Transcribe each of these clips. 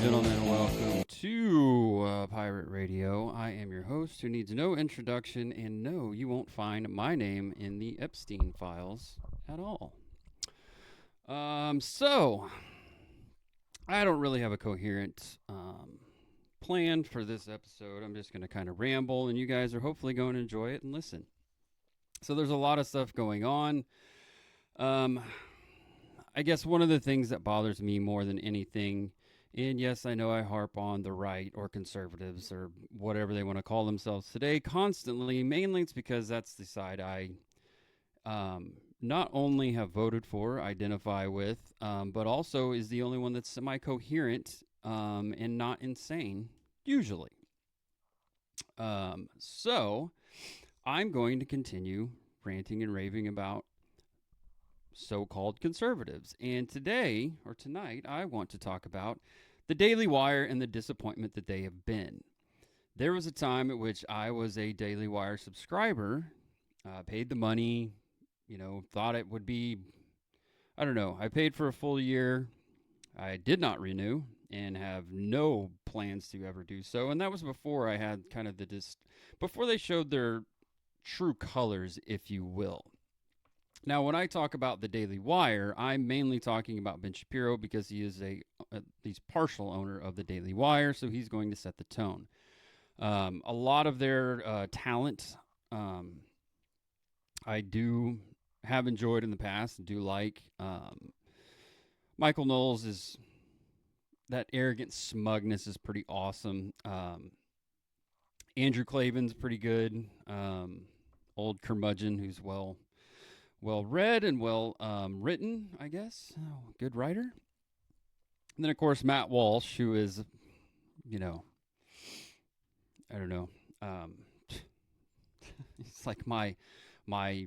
gentlemen, welcome to Pirate Radio. I am your host who needs no introduction, and no, you won't find my name in the Epstein files at all. So, I don't really have a coherent plan for this episode. I'm just going to kind of ramble, and you guys are hopefully going to enjoy it and listen. So, there's a lot of stuff going on. I guess one of the things that bothers me more than anything, and yes, I know I harp on the right or conservatives or whatever they want to call themselves today constantly. Mainly it's because that's the side I not only have voted for, identify with, but also is the only one that's semi-coherent and not insane, usually. So I'm going to continue ranting and raving about so-called conservatives. And today, or tonight, I want to talk about the Daily Wire and the disappointment that they have been. There was a time at which I was a Daily Wire subscriber, paid the money, thought it would be, I don't know, I paid for a full year. I did not renew and have no plans to ever do so. And that was before I had kind of before they showed their true colors, if you will. Now, when I talk about the Daily Wire, I'm mainly talking about Ben Shapiro because he is he's partial owner of the Daily Wire, so he's going to set the tone. A lot of their talent, I do have enjoyed in the past and do like. Michael Knowles is, that arrogant smugness is pretty awesome. Andrew Klavan's pretty good. Old curmudgeon who's well read and well written, I guess. Good writer. And then, of course, Matt Walsh, who is, I don't know. It's like my, I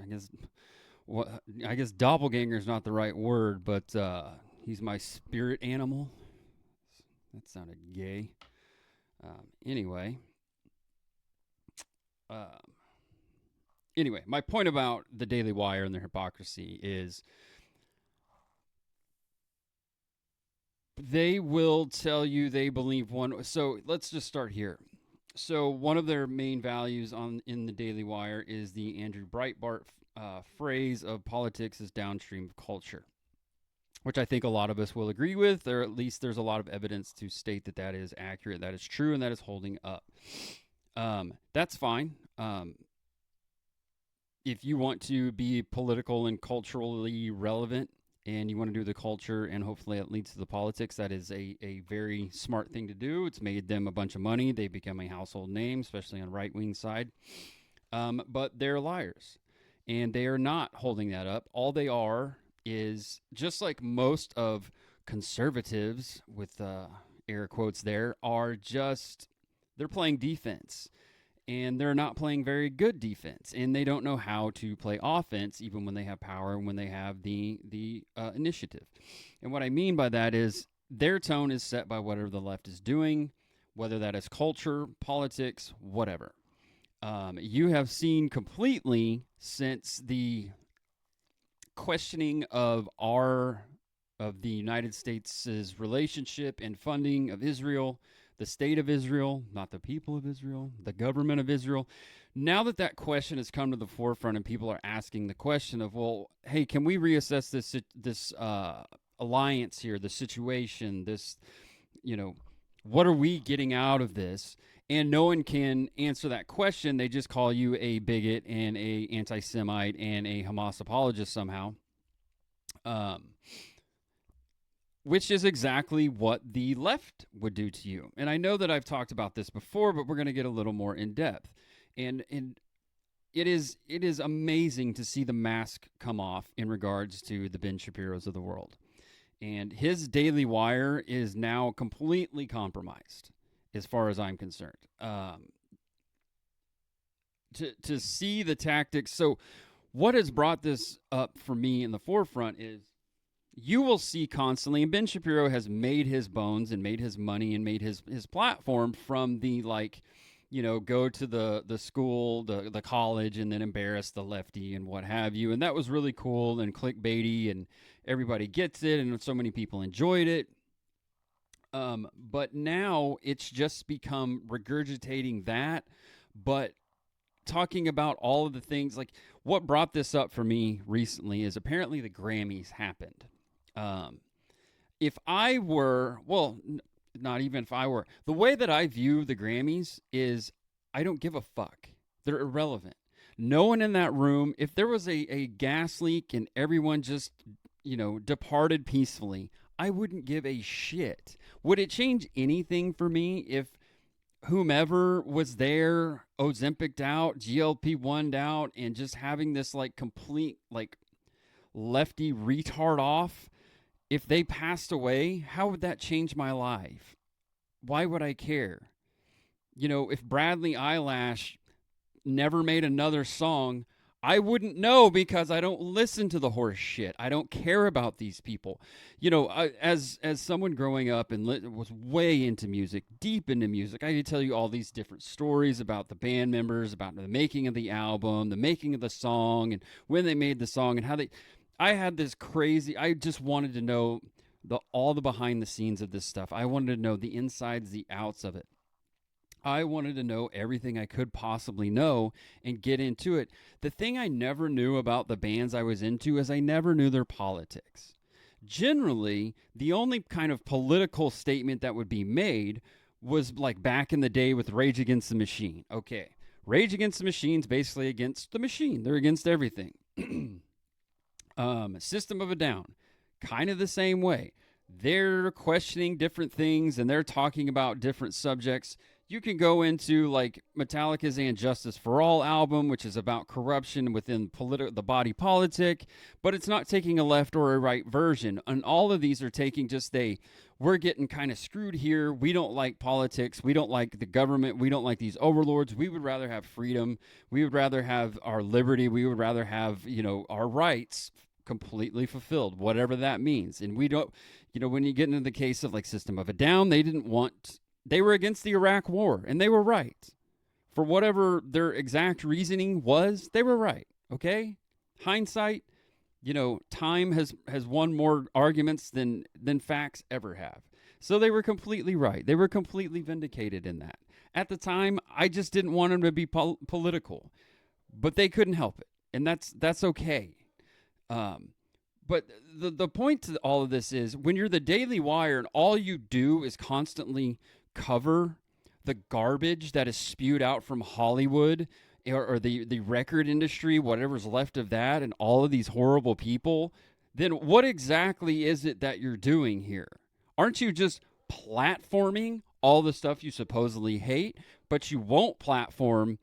guess doppelganger is not the right word, but he's my spirit animal. That sounded gay. Anyway. Anyway, my point about the Daily Wire and their hypocrisy is they will tell you they believe one. So let's just start here. So one of their main values in the Daily Wire is the Andrew Breitbart phrase of politics is downstream of culture, which I think a lot of us will agree with, or at least there's a lot of evidence to state that that is accurate, that is true, and that is holding up. That's fine. If you want to be political and culturally relevant and you want to do the culture and hopefully it leads to the politics, that is a very smart thing to do. It's made them a bunch of money. They become a household name, especially on the right-wing side. But they're liars. And they are not holding that up. All they are is, just like most of conservatives, with air quotes there, they're playing defense. And they're not playing very good defense, and they don't know how to play offense, even when they have power and when they have the initiative. And what I mean by that is their tone is set by whatever the left is doing, whether that is culture, politics, whatever. You have seen completely since the questioning of the United States' relationship and funding of Israel, the state of Israel, not the people of Israel, the government of Israel. Now that question has come to the forefront and people are asking the question of, well, hey, can we reassess this alliance here, the situation, this, what are we getting out of this? And no one can answer that question. They just call you a bigot and a anti-Semite and a Hamas apologist somehow. Which is exactly what the left would do to you. And I know that I've talked about this before, but we're going to get a little more in depth. And it is amazing to see the mask come off in regards to the Ben Shapiros of the world. And his Daily Wire is now completely compromised, as far as I'm concerned. To see the tactics. So what has brought this up for me in the forefront is, you will see constantly, and Ben Shapiro has made his bones and made his money and made his platform from the, go to the school, the college, and then embarrass the lefty and what have you. And that was really cool and clickbaity, and everybody gets it, and so many people enjoyed it. But now it's just become regurgitating that, but talking about all of the things. Like, what brought this up for me recently is apparently the Grammys happened. Um, if I were, well, not even if I were, the way that I view the Grammys is I don't give a fuck. They're irrelevant. No one in that room, if there was a gas leak and everyone just, departed peacefully, I wouldn't give a shit. Would it change anything for me if whomever was there, Ozempic'd out, GLP-1'd out, and just having this like complete like lefty retard off, if they passed away, how would that change my life? Why would I care? If Bradley Eyelash never made another song, I wouldn't know because I don't listen to the horse shit. I don't care about these people. As someone growing up and was way into music, deep into music, I could tell you all these different stories about the band members, about the making of the album, the making of the song, and when they made the song, and how they. I had this crazy. I just wanted to know all the behind the scenes of this stuff. I wanted to know the insides, the outs of it. I wanted to know everything I could possibly know and get into it. The thing I never knew about the bands I was into is I never knew their politics. Generally, the only kind of political statement that would be made was like back in the day with Rage Against the Machine. Okay, Rage Against the Machine's basically against the machine. They're against everything. System of a Down, kind of the same way. They're questioning different things and they're talking about different subjects. You can go into like Metallica's And Justice for All album, which is about corruption within the body politic, but it's not taking a left or a right version. And all of these are taking just we're getting kind of screwed here. We don't like politics. We don't like the government. We don't like these overlords. We would rather have freedom. We would rather have our liberty. We would rather have, our rights completely fulfilled, whatever that means. And we don't, when you get into the case of like System of a Down, they were against the Iraq War, and they were right. For whatever their exact reasoning was, they were right, okay? Hindsight, time has won more arguments than facts ever have. So they were completely right. They were completely vindicated in that. At the time, I just didn't want them to be political, but they couldn't help it, and that's okay. But the point to all of this is when you're the Daily Wire and all you do is constantly cover the garbage that is spewed out from Hollywood or the record industry, whatever's left of that, and all of these horrible people, then what exactly is it that you're doing here? Aren't you just platforming all the stuff you supposedly hate, but you won't platform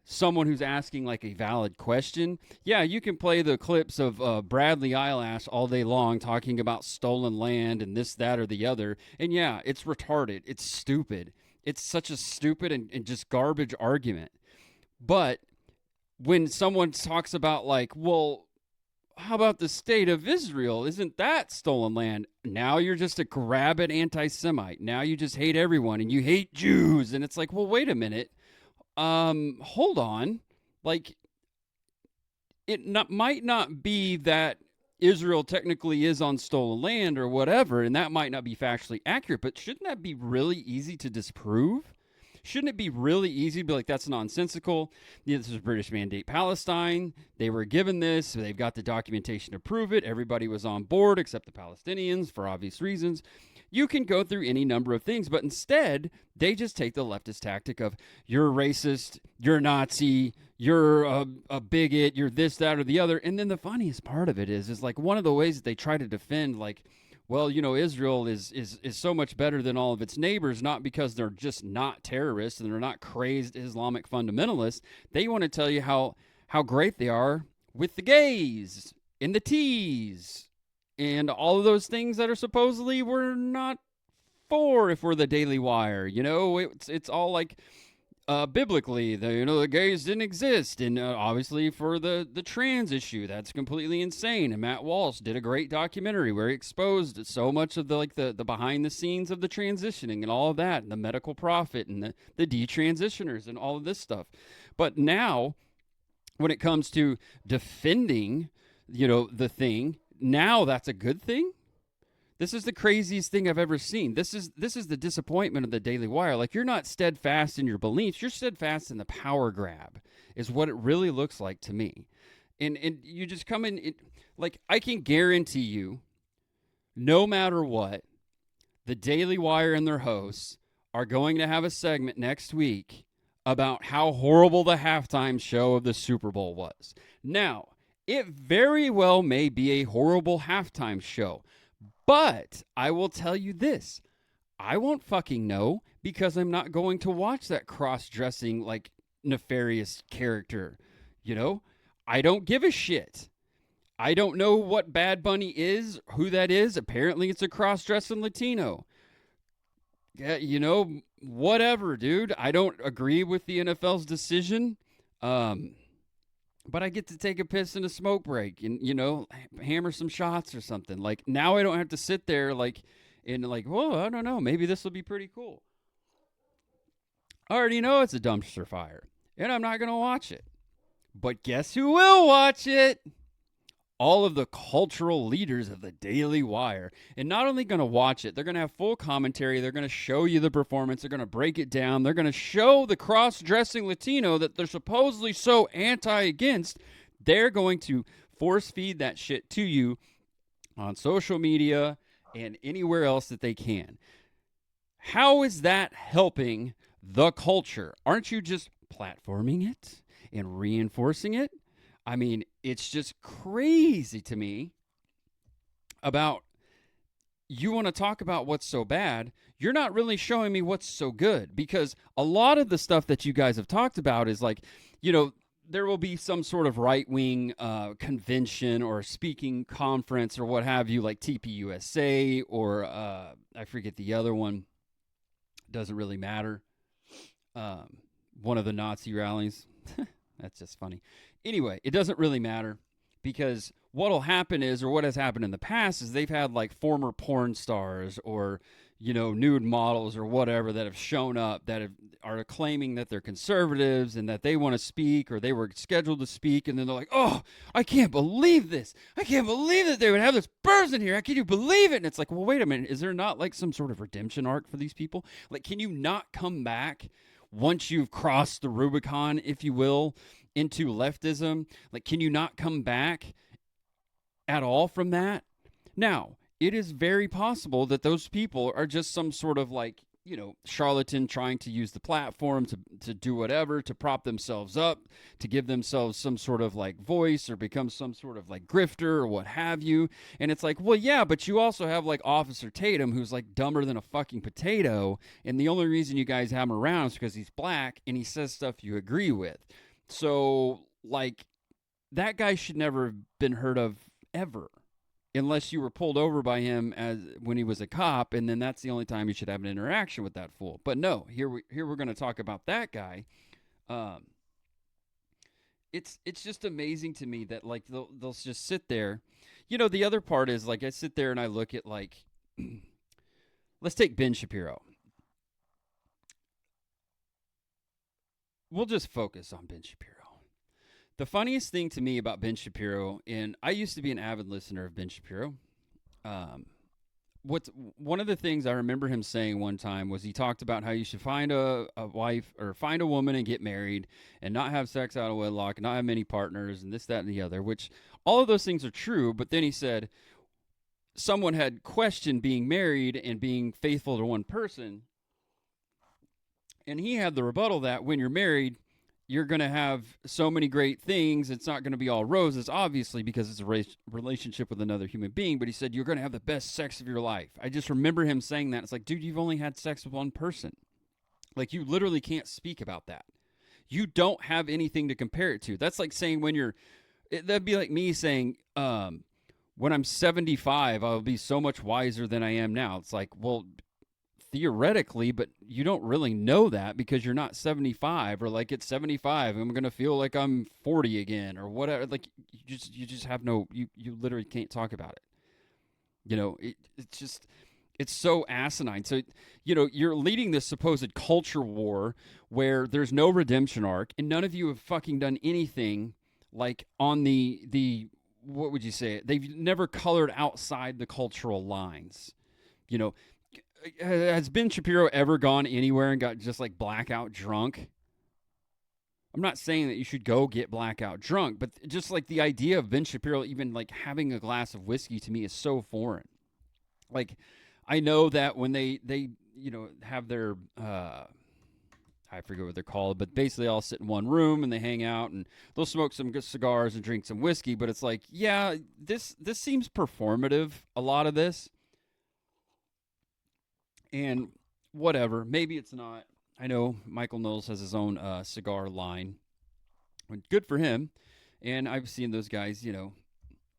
someone who's asking like a valid question? Yeah, you can play the clips of Bradley Eyelash all day long talking about stolen land and this, that, or the other. And yeah, it's retarded. It's stupid. It's such a stupid and just garbage argument. But when someone talks about like, well, how about the state of Israel? Isn't that stolen land? Now you're just a rabid anti-Semite. Now you just hate everyone and you hate Jews. And it's like, well, wait a minute. Hold on. Like, might not be that Israel technically is on stolen land or whatever, and that might not be factually accurate, but shouldn't that be really easy to disprove? Shouldn't it be really easy to be like, that's nonsensical? This is British Mandate Palestine. They were given this. So they've got the documentation to prove it. Everybody was on board except the Palestinians for obvious reasons. You can go through any number of things, but instead, they just take the leftist tactic of, you're racist, you're Nazi, you're a bigot, you're this, that, or the other. And then the funniest part of it is like one of the ways that they try to defend, like, well, Israel is so much better than all of its neighbors, not because they're just not terrorists and they're not crazed Islamic fundamentalists. They want to tell you how great they are with the gays and the T's and all of those things that are supposedly we're not for if we're the Daily Wire. It's all like biblically, the gays didn't exist, and obviously for the trans issue, that's completely insane. And Matt Walsh did a great documentary where he exposed so much of the behind the scenes of the transitioning and all of that, and the medical profit and the detransitioners and all of this stuff. But now, when it comes to defending, the thing, now that's a good thing. This is the craziest thing I've ever seen. This is the disappointment of the Daily Wire. Like, you're not steadfast in your beliefs. You're steadfast in the power grab, is what it really looks like to me. And you just come in, like, I can guarantee you, no matter what, the Daily Wire and their hosts are going to have a segment next week about how horrible the halftime show of the Super Bowl was. Now, it very well may be a horrible halftime show, but I will tell you this. I won't fucking know, because I'm not going to watch that cross-dressing, like, nefarious character. You know? I don't give a shit. I don't know what Bad Bunny is, who that is. Apparently it's a cross-dressing Latino. Yeah, you know, whatever, dude. I don't agree with the NFL's decision. But I get to take a piss and a smoke break and, you know, hammer some shots or something. Like, now I don't have to sit there, like, and, like, whoa, I don't know. Maybe this will be pretty cool. I already know it's a dumpster fire, and I'm not going to watch it. But guess who will watch it? All of the cultural leaders of the Daily Wire. And not only going to watch it, they're going to have full commentary. They're going to show you the performance. They're going to break it down. They're going to show the cross-dressing Latino that they're supposedly so anti-against. They're going to force feed that shit to you on social media and anywhere else that they can. How is that helping the culture? Aren't you just platforming it and reinforcing it? I mean, it's just crazy to me about, you want to talk about what's so bad. You're not really showing me what's so good, because a lot of the stuff that you guys have talked about is like, you know, there will be some sort of right-wing convention or speaking conference or what have you, like TPUSA or I forget the other one. Doesn't really matter. One of the Nazi rallies. That's just funny. Anyway, it doesn't really matter, because what'll happen is, or what has happened in the past is, they've had like former porn stars or, you know, nude models or whatever that have shown up that are claiming that they're conservatives and that they want to speak, or they were scheduled to speak, and then they're like, oh, I can't believe this. I can't believe that they would have this person here. How can you believe it? And it's like, well, wait a minute. Is there not like some sort of redemption arc for these people? Like, can you not come back once you've crossed the Rubicon, if you will, into leftism? Like, can you not come back at all from that? Now, it is very possible that those people are just some sort of, like, you know, charlatan trying to use the platform to do whatever, to prop themselves up, to give themselves some sort of like voice, or become some sort of like grifter or what have you. And it's like, well, yeah, but you also have like Officer Tatum, who's like dumber than a fucking potato. And the only reason you guys have him around is because he's black and he says stuff you agree with. So, like, that guy should never have been heard of ever, unless you were pulled over by him as when he was a cop, and then that's the only time you should have an interaction with that fool. But no, here we're going to talk about that guy. It's just amazing to me that, like, they'll just sit there. You know, the other part is, like, I sit there and I look at, like, let's take Ben Shapiro. We'll just focus on Ben Shapiro. The funniest thing to me about Ben Shapiro, and I used to be an avid listener of Ben Shapiro. One of the things I remember him saying one time was, he talked about how you should find a wife, or find a woman and get married and not have sex out of wedlock, not have many partners, and this, that, and the other, which all of those things are true. But then he said someone had questioned being married and being faithful to one person. And he had the rebuttal that when you're married, you're going to have so many great things. It's not going to be all roses, obviously, because it's a relationship with another human being. But he said, you're going to have the best sex of your life. I just remember him saying that. It's like, dude, you've only had sex with one person. Like, you literally can't speak about that. You don't have anything to compare it to. That's like saying that'd be like me saying, when I'm 75, I'll be so much wiser than I am now. It's like, well, theoretically, but you don't really know that, because you're not 75, or like at 75 I'm going to feel like I'm 40 again or whatever. Like, you just have no, you literally can't talk about it. You know, it's so asinine. So, you know, you're leading this supposed culture war where there's no redemption arc, and none of you have fucking done anything like on the what would you say? They've never colored outside the cultural lines. You know, has Ben Shapiro ever gone anywhere and got just like blackout drunk? I'm not saying that you should go get blackout drunk, but just like the idea of Ben Shapiro even like having a glass of whiskey to me is so foreign. Like, I know that when they have their I forget what they're called, but basically all sit in one room and they hang out and they'll smoke some good cigars and drink some whiskey. But it's like, yeah, this seems performative. A lot of this, and whatever. Maybe it's not. I know Michael Knowles has his own cigar line. Good for him. And I've seen those guys,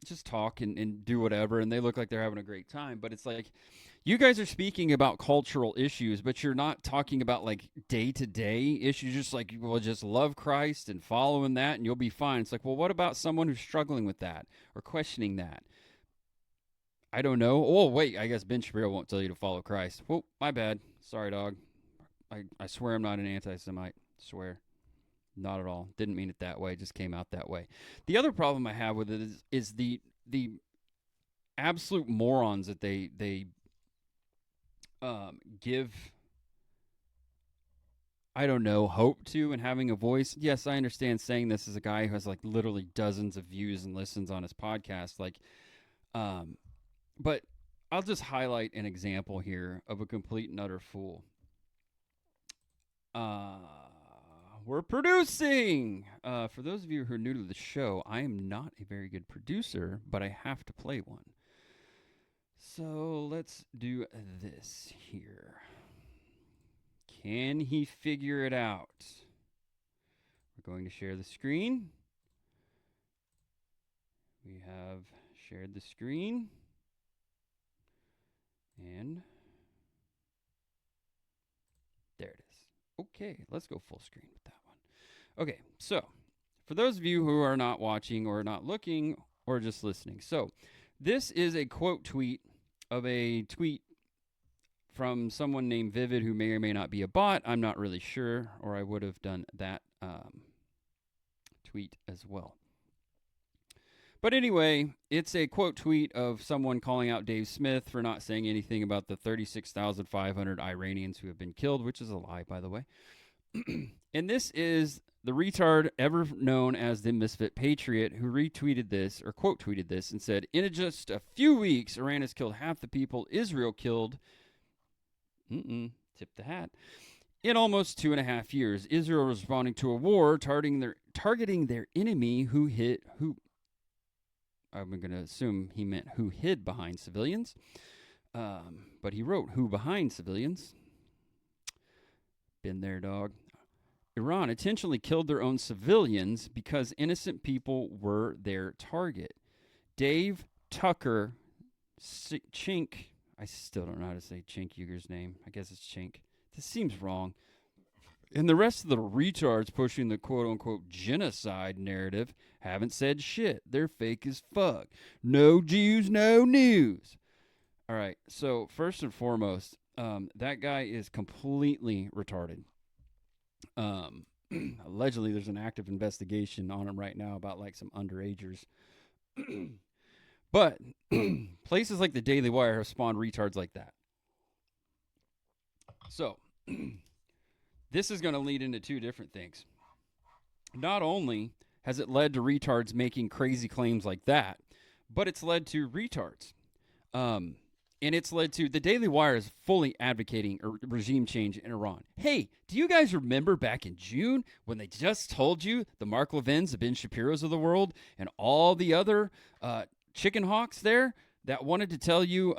just talk and do whatever, and they look like they're having a great time. But it's like, you guys are speaking about cultural issues, but you're not talking about like day-to-day issues. Just like, well, just love Christ and following that, and you'll be fine. It's like, well, what about someone who's struggling with that or questioning that? I don't know. Oh, wait, I guess Ben Shapiro won't tell you to follow Christ. Well, my bad. Sorry, dog. I swear I'm not an anti-Semite. Swear. Not at all. Didn't mean it that way. Just came out that way. The other problem I have with it is the absolute morons that they give, I don't know, hope to and having a voice. Yes, I understand saying this as a guy who has like literally dozens of views and listens on his podcast. Like, but I'll just highlight an example here of a complete and utter fool. We're producing. For those of you who are new to the show, I am not a very good producer, but I have to play one. So let's do this here. Can he figure it out? We're going to share the screen. We have shared the screen. And there it is. Okay, let's go full screen with that one. Okay, so for those of you who are not watching or not looking or just listening, so this is a quote tweet of a tweet from someone named Vivid, who may or may not be a bot. I'm not really sure, or I would have done that tweet as well. But anyway, it's a quote tweet of someone calling out Dave Smith for not saying anything about the 36,500 Iranians who have been killed, which is a lie, by the way. And this is the retard ever known as the Misfit Patriot who retweeted this, or quote tweeted this, and said, in just a few weeks, Iran has killed half the people Israel killed. Tip the hat. In almost 2.5 years, Israel responding to a war targeting their enemy who I'm going to assume he meant who hid behind civilians. But he wrote who behind civilians. Been there, dog. Iran intentionally killed their own civilians because innocent people were their target. Dave Tucker Chink. I still don't know how to say Chink Uger's name. I guess it's Chink. This seems wrong. And the rest of the retards pushing the quote-unquote genocide narrative haven't said shit. They're fake as fuck. No Jews, no news. All right, so first and foremost, that guy is completely retarded. Allegedly, there's an active investigation on him right now about like some underagers. But places like the Daily Wire have spawned retards like that. So this is going to lead into two different things. Not only has it led to retards making crazy claims like that, but it's led to retards. And it's led to the Daily Wire is fully advocating a regime change in Iran. Hey, do you guys remember back in June when they just told you the Mark Levins, the Ben Shapiros of the world, and all the other chicken hawks there that wanted to tell you,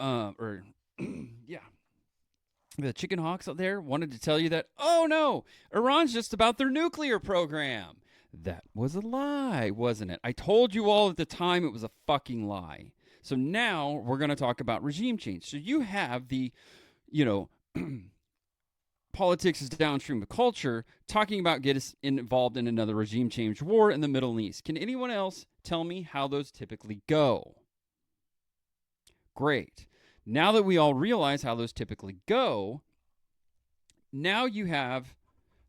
the chicken hawks out there wanted to tell you that, oh no, Iran's just about their nuclear program. That was a lie, wasn't it? I told you all at the time it was a fucking lie. So now we're going to talk about regime change. So you have the, politics is downstream of culture, talking about get us involved in another regime change war in the Middle East. Can anyone else tell me how those typically go? Great. Now that we all realize how those typically go, now you have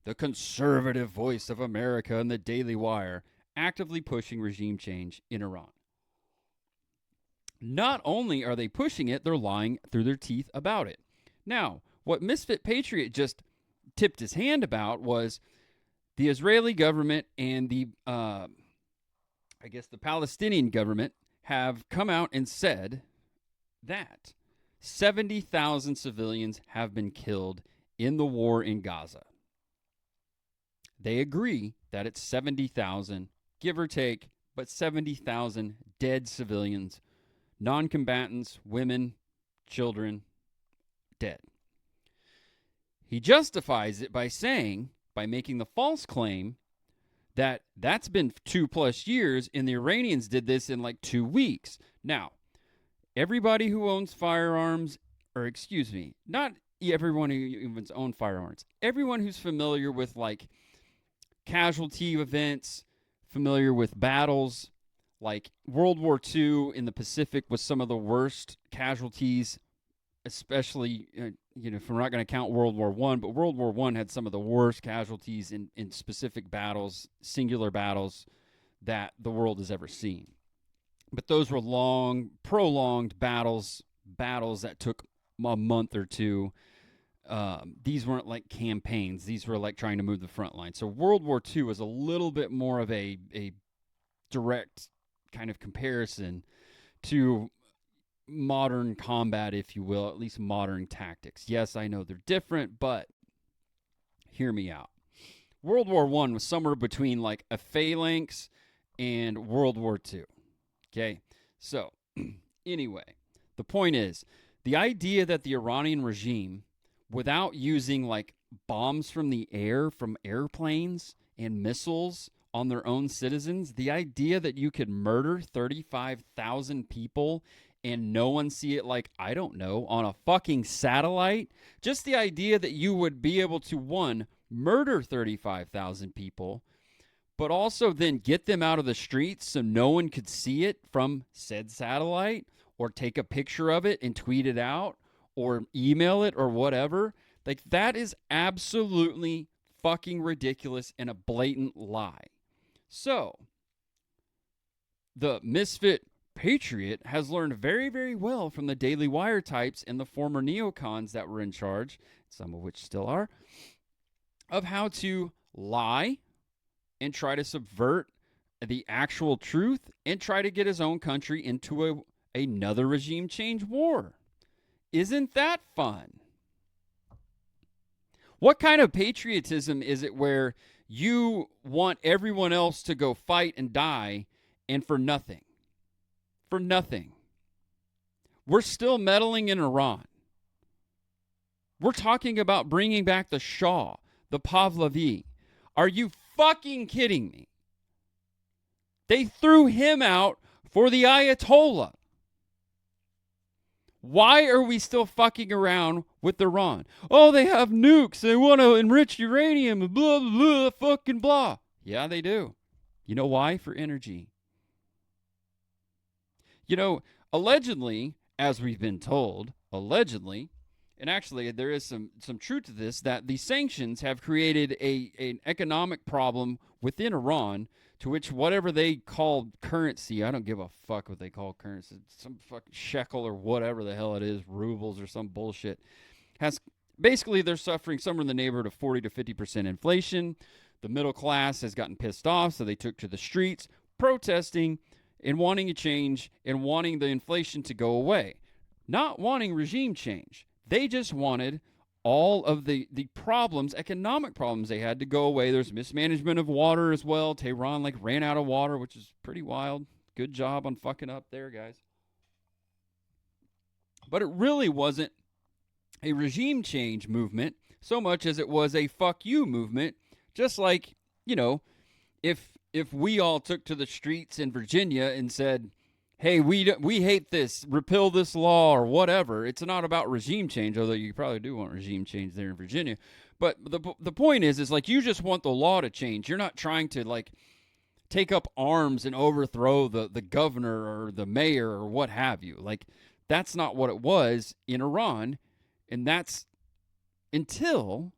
the conservative voice of America and the Daily Wire actively pushing regime change in Iran. Not only are they pushing it, they're lying through their teeth about it. Now, what Misfit Patriot just tipped his hand about was the Israeli government and the Palestinian government have come out and said that 70,000 civilians have been killed in the war in Gaza. They agree that it's 70,000, give or take, but 70,000 dead civilians, non-combatants, women, children, dead. He justifies it by making the false claim that that's been 2+ years and the Iranians did this in like 2 weeks. Now, everybody who owns firearms, not everyone who even owns firearms, everyone who's familiar with like casualty events, familiar with battles, like World War II in the Pacific was some of the worst casualties, especially, if we're not going to count World War I, but World War I had some of the worst casualties in specific battles, singular battles that the world has ever seen. But those were long, prolonged battles that took a month or two. These weren't like campaigns. These were like trying to move the front line. So World War II was a little bit more of a direct kind of comparison to modern combat, if you will, at least modern tactics. Yes, I know they're different, but hear me out. World War I was somewhere between like a phalanx and World War II. Okay, so anyway, the point is, the idea that the Iranian regime, without using like bombs from the air, from airplanes and missiles on their own citizens, the idea that you could murder 35,000 people and no one see it, like, I don't know, on a fucking satellite, just the idea that you would be able to, one, murder 35,000 people, but also then get them out of the streets so no one could see it from said satellite, or take a picture of it and tweet it out, or email it, or whatever. Like, that is absolutely fucking ridiculous and a blatant lie. So, the Misfit Patriot has learned very, very well from the Daily Wire types and the former neocons that were in charge, some of which still are, of how to lie and try to subvert the actual truth and try to get his own country into another regime change war. Isn't that fun? What kind of patriotism is it where you want everyone else to go fight and die and for nothing? For nothing. We're still meddling in Iran. We're talking about bringing back the Shah, the Pahlavi. Are you fucking kidding me? They threw him out for the Ayatollah. Why are we still fucking around with Iran? Oh, they have nukes. They want to enrich uranium. Blah, blah, blah, fucking blah. Yeah, they do. You know why? For energy. Allegedly, as we've been told, allegedly, and actually there is some truth to this, that the sanctions have created an economic problem within Iran, to which whatever they call currency, I don't give a fuck what they call currency, some fucking shekel or whatever the hell it is, rubles or some bullshit, has basically, they're suffering somewhere in the neighborhood of 40 to 50% inflation. The middle class has gotten pissed off, so they took to the streets protesting and wanting a change and wanting the inflation to go away. Not wanting regime change. They just wanted all of the problems, economic problems they had, to go away. There's mismanagement of water as well. Tehran ran out of water, which is pretty wild. Good job on fucking up there, guys. But it really wasn't a regime change movement so much as it was a fuck you movement. Just like, if we all took to the streets in Virginia and said, hey, we hate this, repeal this law or whatever. It's not about regime change, although you probably do want regime change there in Virginia. But the point is like, you just want the law to change. You're not trying to like take up arms and overthrow the governor or the mayor or what have you. Like, that's not what it was in Iran. And that's until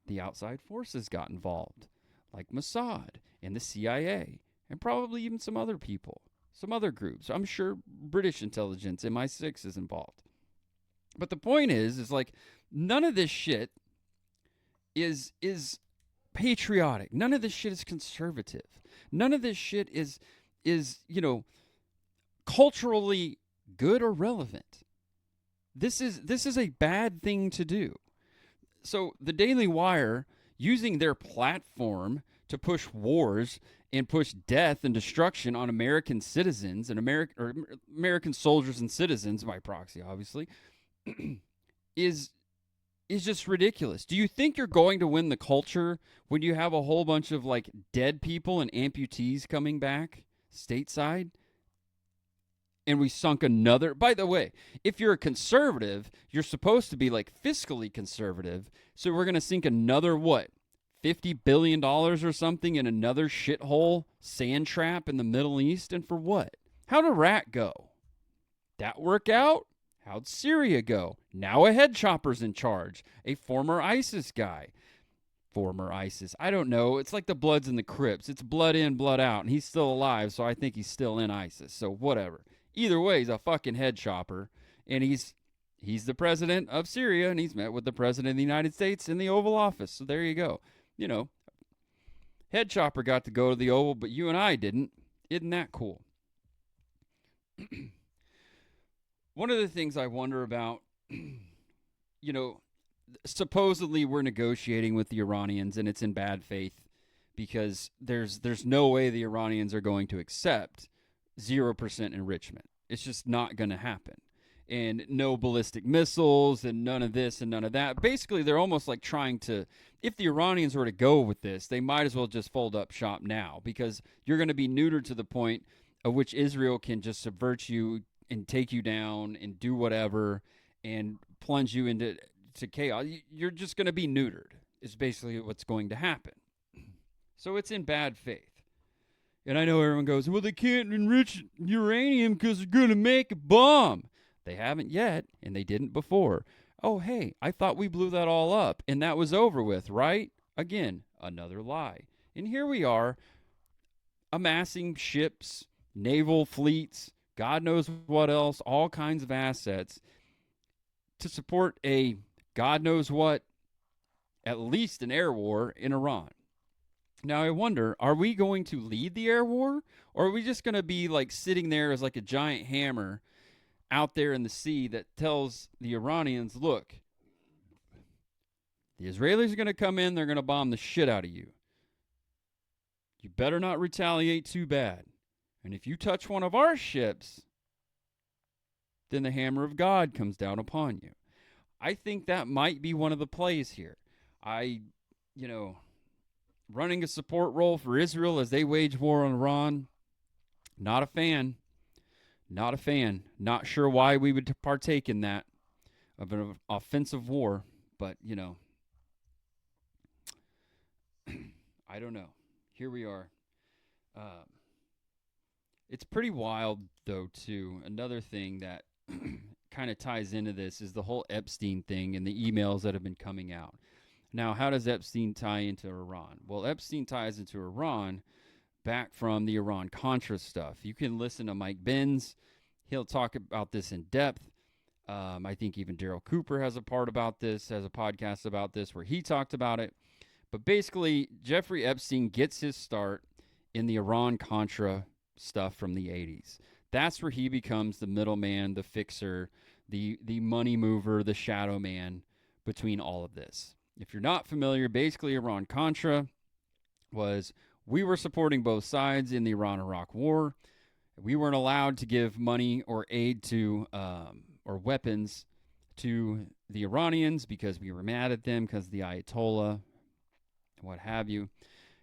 the outside forces got involved, like Mossad and the CIA and probably even some other people. some other groups. I'm sure British intelligence, MI6 is involved. But the point is like none of this shit is patriotic. None of this shit is conservative. None of this shit is culturally good or relevant. This is a bad thing to do. So the Daily Wire, using their platform to push wars and push death and destruction on American citizens and American soldiers and citizens by proxy, obviously, is just ridiculous. Do you think you're going to win the culture when you have a whole bunch of like dead people and amputees coming back stateside? And we sunk another. By the way, if you're a conservative, you're supposed to be like fiscally conservative. So we're going to sink another what? $50 billion or something in another shithole sand trap in the Middle East? And for what? How'd Iraq go? That work out? How'd Syria go? Now a head chopper's in charge. A former ISIS guy. Former ISIS. I don't know. It's like the Bloods and the Crips. It's blood in, blood out. And he's still alive, so I think he's still in ISIS. So whatever. Either way, he's a fucking head chopper. And he's the president of Syria, and he's met with the president of the United States in the Oval Office. So there you go. Head chopper got to go to the Oval, but you and I didn't. Isn't that cool? One of the things I wonder about, supposedly we're negotiating with the Iranians, and it's in bad faith because there's no way the Iranians are going to accept 0% enrichment. It's just not going to happen. And no ballistic missiles and none of this and none of that. Basically, they're almost like trying to, if the Iranians were to go with this, they might as well just fold up shop now because you're going to be neutered to the point of which Israel can just subvert you and take you down and do whatever and plunge you into chaos. You're just going to be neutered is basically what's going to happen. So it's in bad faith. And I know everyone goes, well, they can't enrich uranium because they're going to make a bomb. They haven't yet, and they didn't before. Oh, hey, I thought we blew that all up, and that was over with, right? Again, another lie. And here we are, amassing ships, naval fleets, God knows what else, all kinds of assets to support a God knows what, at least an air war in Iran. Now, I wonder, are we going to lead the air war? Or are we just going to be like sitting there as like a giant hammer out there in the sea that tells the Iranians, look, the Israelis are going to come in, they're going to bomb the shit out of you. You better not retaliate too bad. And if you touch one of our ships, then the hammer of God comes down upon you. I think that might be one of the plays here. Running a support role for Israel as they wage war on Iran, not a fan. Not a fan. Not sure why we would partake in that of an offensive war, but, I don't know. Here we are. It's pretty wild, though, too. Another thing that kind of ties into this is the whole Epstein thing and the emails that have been coming out. Now, how does Epstein tie into Iran? Well, Epstein ties into Iran back from the Iran-Contra stuff. You can listen to Mike Benz. He'll talk about this in depth. I think even Daryl Cooper has a podcast about this where he talked about it. But basically, Jeffrey Epstein gets his start in the Iran-Contra stuff from the 80s. That's where he becomes the middleman, the fixer, the money mover, the shadow man between all of this. If you're not familiar, basically Iran-Contra was we were supporting both sides in the Iran-Iraq war. We weren't allowed to give money or aid to or weapons to the Iranians because we were mad at them because of the Ayatollah, what have you.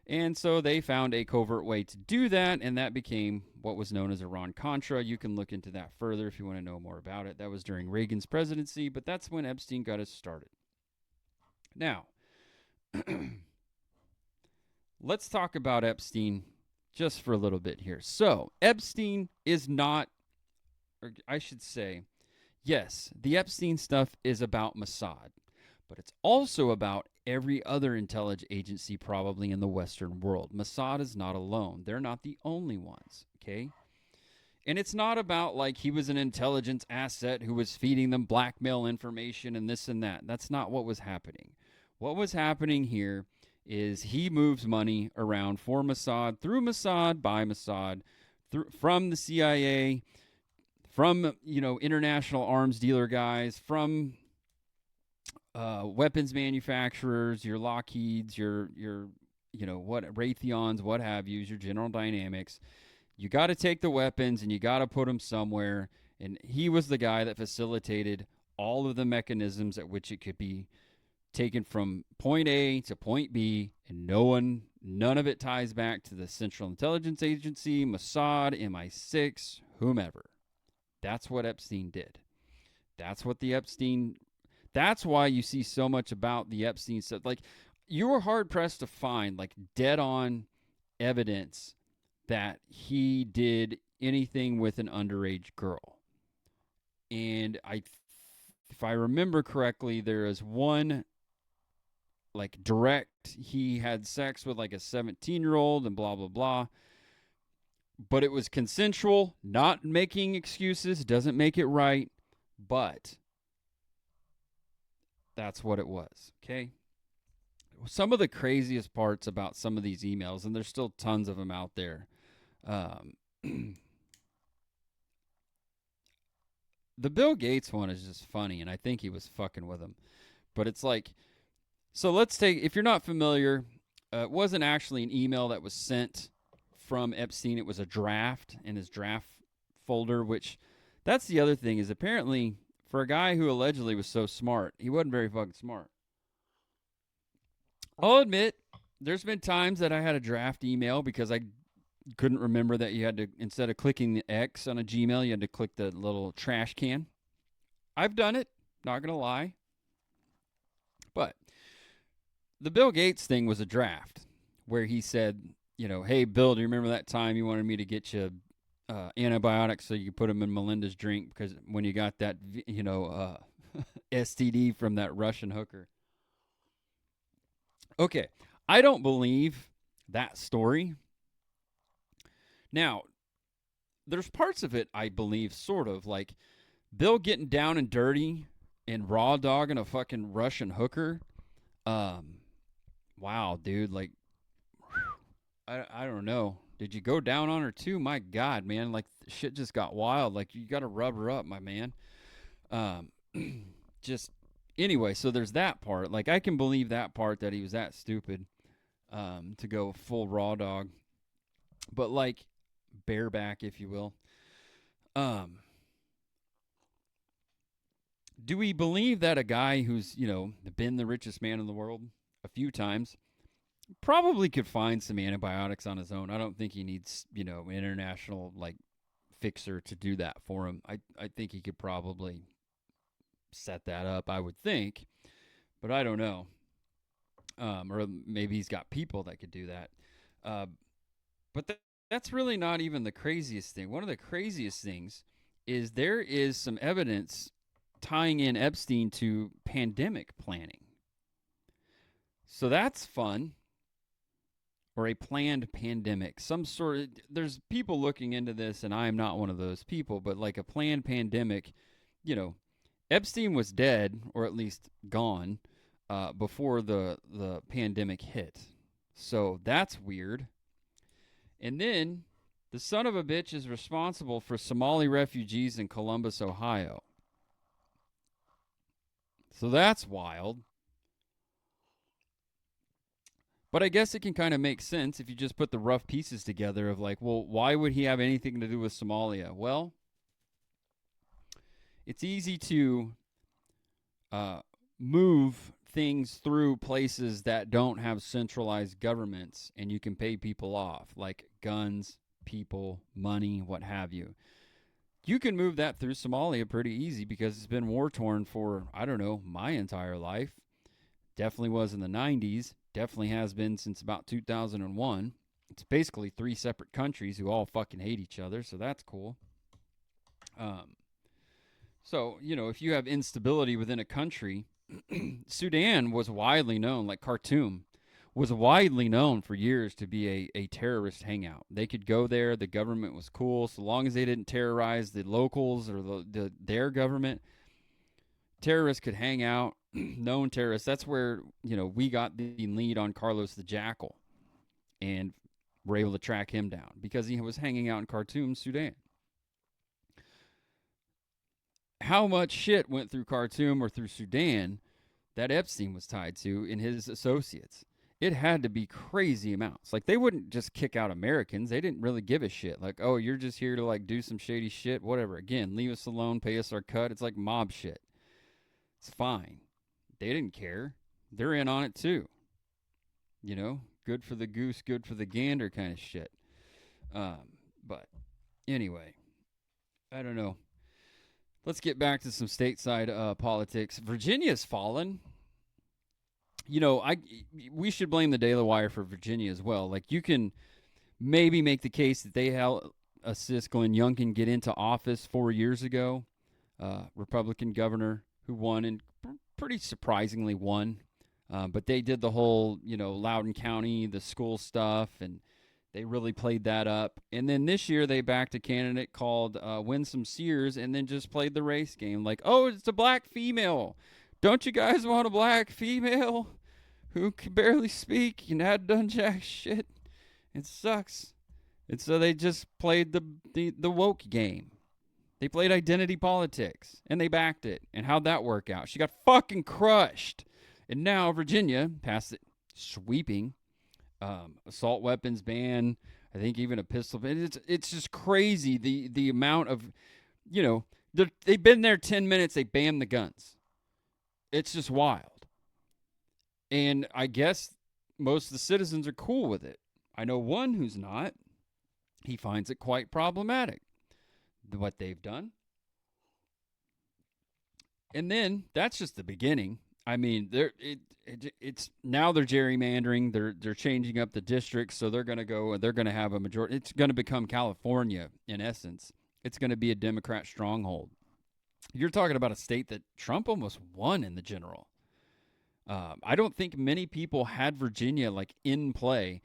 And so they found a covert way to do that, and that became what was known as Iran-Contra. You can look into that further if you want to know more about it. That was during Reagan's presidency, but that's when Epstein got us started. Now, let's talk about Epstein just for a little bit here. So, Epstein is not, or I should say, yes, the Epstein stuff is about Mossad, but it's also about every other intelligence agency probably in the Western world. Mossad is not alone. They're not the only ones, okay? And it's not about like he was an intelligence asset who was feeding them blackmail information and this and that. That's not what was happening. What was happening here is he moves money around for Mossad, through Mossad, by Mossad, from the CIA, from international arms dealer guys, from weapons manufacturers, your Lockheeds, your what Raytheons, what have you, your General Dynamics. You got to take the weapons and you got to put them somewhere. And he was the guy that facilitated all of the mechanisms at which it could be taken from point A to point B, and none of it ties back to the Central Intelligence Agency, Mossad, MI6, whomever. That's what Epstein did. That's why you see so much about the Epstein stuff. Like, you were hard pressed to find like dead on evidence that he did anything with an underage girl. And if I remember correctly, there is one like direct, he had sex with like a 17-year-old and blah, blah, blah. But it was consensual, not making excuses, doesn't make it right, but that's what it was, okay? Some of the craziest parts about some of these emails, and there's still tons of them out there. The Bill Gates one is just funny, and I think he was fucking with him. But it's like, so let's take, if you're not familiar, it wasn't actually an email that was sent from Epstein. It was a draft in his draft folder, which that's the other thing is apparently for a guy who allegedly was so smart, he wasn't very fucking smart. I'll admit, there's been times that I had a draft email because I couldn't remember that you had to, instead of clicking the X on a Gmail, you had to click the little trash can. I've done it, not going to lie. But the Bill Gates thing was a draft where he said, hey, Bill, do you remember that time you wanted me to get you antibiotics so you could put them in Melinda's drink because when you got that, STD from that Russian hooker? Okay, I don't believe that story. Now, there's parts of it I believe, sort of, like Bill getting down and dirty and raw dogging a fucking Russian hooker. Wow, dude, like, I don't know. Did you go down on her too? My God, man, like shit just got wild. Like you got to rub her up, my man. Just anyway, so there's that part. Like I can believe that part that he was that stupid to go full raw dog. But like bareback, if you will. Do we believe that a guy who's, been the richest man in the world a few times probably could find some antibiotics on his own? I don't think he needs, an international like fixer to do that for him. I think he could probably set that up, I would think, but I don't know. Or maybe he's got people that could do that. But that's really not even the craziest thing. One of the craziest things is there is some evidence tying in Epstein to pandemic planning. So that's fun. Or a planned pandemic. Some sort of, there's people looking into this, and I am not one of those people, but like a planned pandemic, Epstein was dead, or at least gone, before the pandemic hit. So that's weird. And then the son of a bitch is responsible for Somali refugees in Columbus, Ohio. So that's wild. But I guess it can kind of make sense if you just put the rough pieces together of like, well, why would he have anything to do with Somalia? Well, it's easy to move things through places that don't have centralized governments, and you can pay people off, like guns, people, money, what have you. You can move that through Somalia pretty easy because it's been war-torn for, I don't know, my entire life. Definitely was in the 90s. Definitely has been since about 2001. It's basically 3 separate countries who all fucking hate each other, so that's cool. So, if you have instability within a country, Sudan was widely known, like Khartoum was widely known for years to be a terrorist hangout. They could go there. The government was cool. So long as they didn't terrorize the locals or their government, terrorists could hang out, known terrorists. That's where, we got the lead on Carlos the Jackal and were able to track him down because he was hanging out in Khartoum, Sudan. How much shit went through Khartoum or through Sudan that Epstein was tied to and his associates? It had to be crazy amounts. Like, they wouldn't just kick out Americans. They didn't really give a shit. Like, oh, you're just here to, like, do some shady shit, whatever. Again, leave us alone, pay us our cut. It's like mob shit. It's fine. They didn't care. They're in on it too. Good for the goose, good for the gander kind of shit. But anyway, I don't know. Let's get back to some stateside politics. Virginia's fallen. We should blame the Daily Wire for Virginia as well. Like, you can maybe make the case that they helped assist Glenn Youngkin get into office 4 years ago. Republican governor who won, and pretty surprisingly won. But they did the whole, Loudoun County, the school stuff, and they really played that up. And then this year they backed a candidate called Winsome Sears and then just played the race game. Like, oh, it's a black female. Don't you guys want a black female who can barely speak and hadn't done jack shit? It sucks. And so they just played the woke game. They played identity politics, and they backed it. And how'd that work out? She got fucking crushed. And now Virginia passed it, sweeping assault weapons ban. I think even a pistol ban. It's just crazy the amount of, they've been there 10 minutes. They banned the guns. It's just wild. And I guess most of the citizens are cool with it. I know one who's not. He finds it quite problematic, what they've done. And then that's just the beginning. I mean, it's now they're gerrymandering. They're changing up the districts, so they're going to go and they're going to have a majority. It's going to become California in essence. It's going to be a Democrat stronghold. You're talking about a state that Trump almost won in the general. I don't think many people had Virginia like in play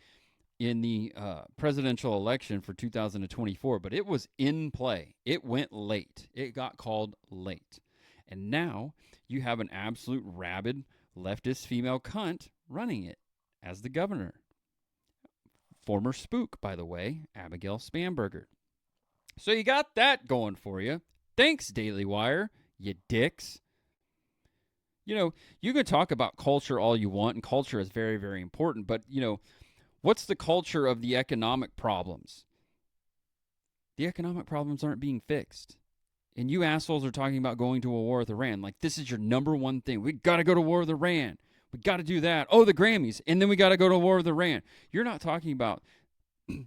in the presidential election for 2024, but it was in play. It went late. It got called late. And now you have an absolute rabid leftist female cunt running it as the governor. Former spook, by the way, Abigail Spanberger. So you got that going for you. Thanks, Daily Wire, you dicks. You can talk about culture all you want, and culture is very, very important, but, what's the culture of the economic problems? The economic problems aren't being fixed. And you assholes are talking about going to a war with Iran. Like, this is your number one thing. We got to go to war with Iran. We got to do that. Oh, the Grammys. And then we got to go to war with Iran. You're not talking about,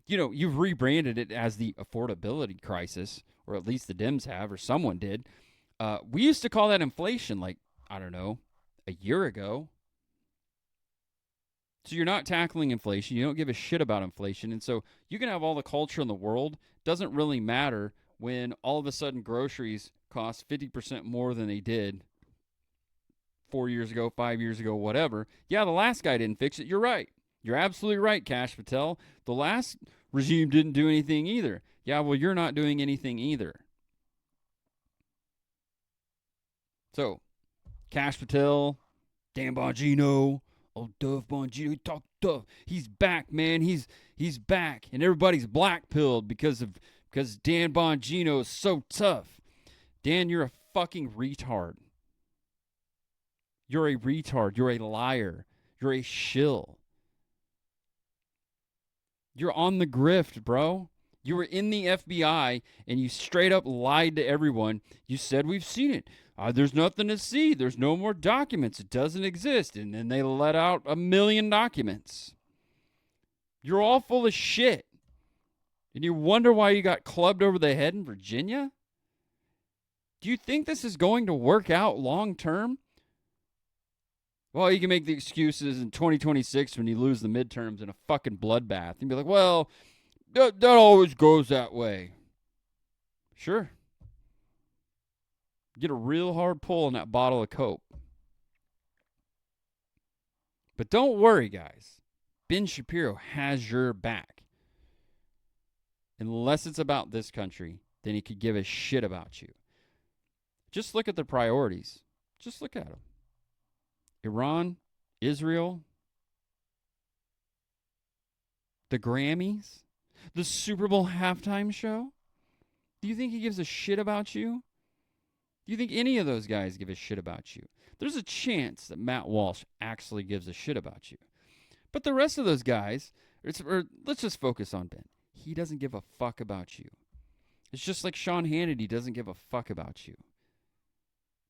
you've rebranded it as the affordability crisis, or at least the Dems have, or someone did. We used to call that inflation, like, I don't know, a year ago. So you're not tackling inflation. You don't give a shit about inflation. And so you can have all the culture in the world. Doesn't really matter when all of a sudden groceries cost 50% more than they did 4 years ago, 5 years ago, whatever. Yeah, the last guy didn't fix it. You're right. You're absolutely right, Kash Patel. The last regime didn't do anything either. Yeah, well, you're not doing anything either. So, Kash Patel, Dan Bongino, old Dove Bongino, he talked tough. He's back, man. He's back. And everybody's black-pilled because Dan Bongino is so tough. Dan, you're a fucking retard. You're a retard. You're a liar. You're a shill. You're on the grift, bro. You were in the FBI, and you straight up lied to everyone. You said, we've seen it. There's nothing to see. There's no more documents. It doesn't exist. And then they let out 1 million documents. You're all full of shit. And you wonder why you got clubbed over the head in Virginia? Do you think this is going to work out long term? Well, you can make the excuses in 2026 when you lose the midterms in a fucking bloodbath. And be like, well, that always goes that way. Sure. Get a real hard pull on that bottle of Coke. But don't worry, guys. Ben Shapiro has your back. Unless it's about this country, then he could give a shit about you. Just look at the priorities. Just look at them. Iran, Israel, the Grammys, the Super Bowl halftime show. Do you think he gives a shit about you? Do you think any of those guys give a shit about you? There's a chance that Matt Walsh actually gives a shit about you. But the rest of those guys, let's just focus on Ben. He doesn't give a fuck about you. It's just like Sean Hannity doesn't give a fuck about you.